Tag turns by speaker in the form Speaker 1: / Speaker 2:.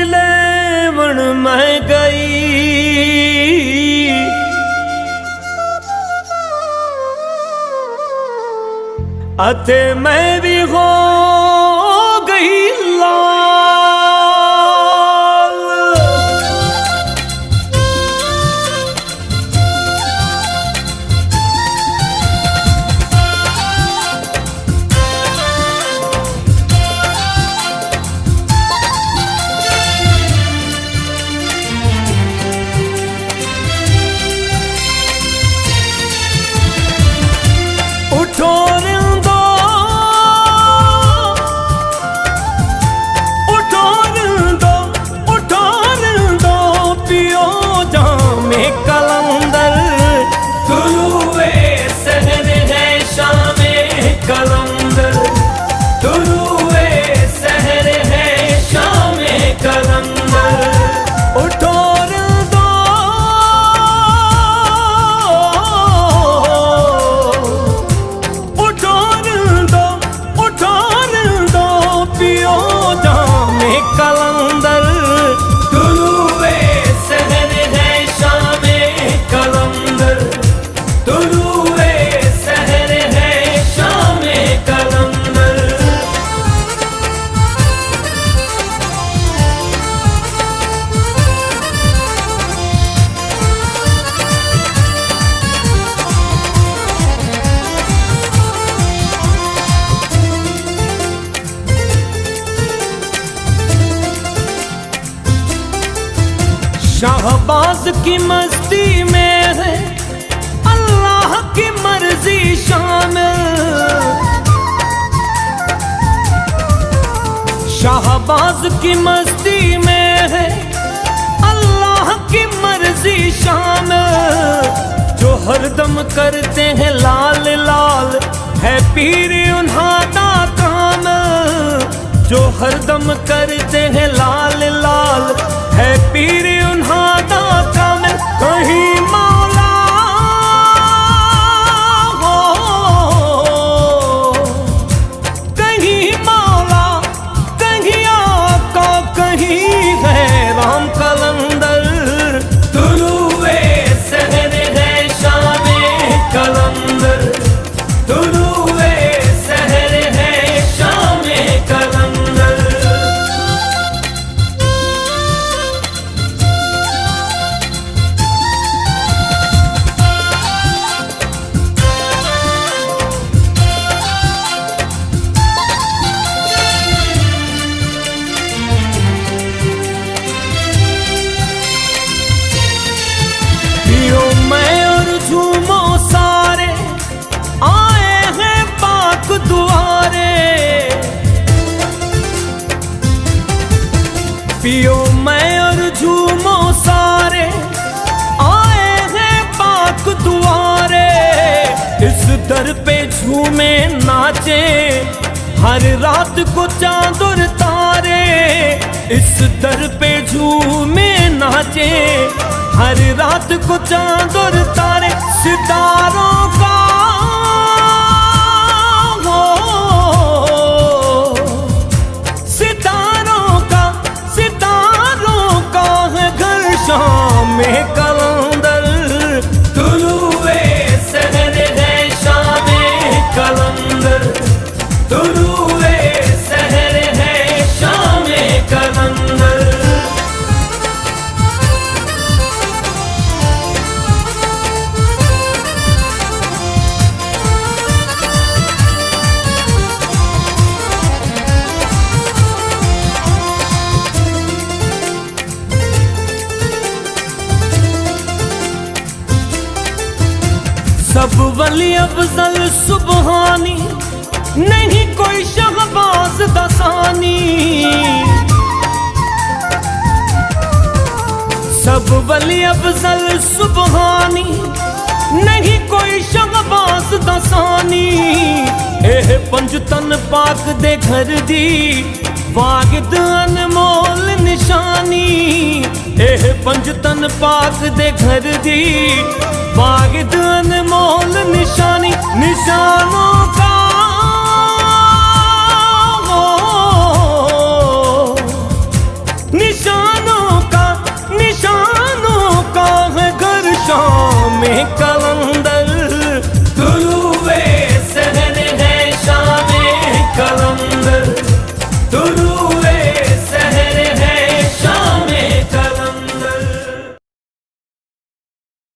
Speaker 1: लेवण मैं गई, अते मैं भी हो गई लाल। उठो रिंदो, उठो रिंदो, उठो रिंदो, पियो जामे कलंदर। तुरुए सहर है शामे कलंदर, तुरुए सहर है शामे कलंदर। उठो रिंदो, उठो रिंदो, उठो रिंदो, पियो जामे कलंदर। तुरुए सहर है शामे कलंदर, तुरुए सहर है शामे कलंदर। शाहबाज की मस्ती में है अल्लाह की मर्जी शामिल। शाहबाज की मस्ती में है अल्लाह की मर्जी शामिल। जो हरदम करते हैं लाल लाल है पीर उन्हां दा कामिल। जो हरदम करते हैं लाल लाल है पीर उन्हां दा कामिल। कहीं मौला हो, कहीं मौला, कहीं आका, कहीं है राम कलंदर। तुरुए सहर है शामे कलंदर, तुरुए सहर है शामे कलंदर। पियो मैं और झूमो सारे आए हैं पाक दुआरे। पियो मैं और झूमो सारे आए हैं पाक दुआरे। इस दर पे झूमे नाचे हर रात को चांद और तारे। इस दर पे झूमे नाचे हर रात को चांद और तारे। सितारों का हो, सितारों का, सितारों का है घर शामे कलंदर। तुरुए सहर है शामे कलंदर, तुरुए सहर है शामे कलंदर। सब वली अफजल सुबहानी, नहीं कोई शहबाज दसानी। सब वली अफजल सुबहानी, नहीं कोई शहबाज दसानी। एह पंजतन पाक दे घर दी वागिद अनमोल निशानी। एह पंजतन पाक दे घर दी वागिद अनमोल निशानी। निशानों का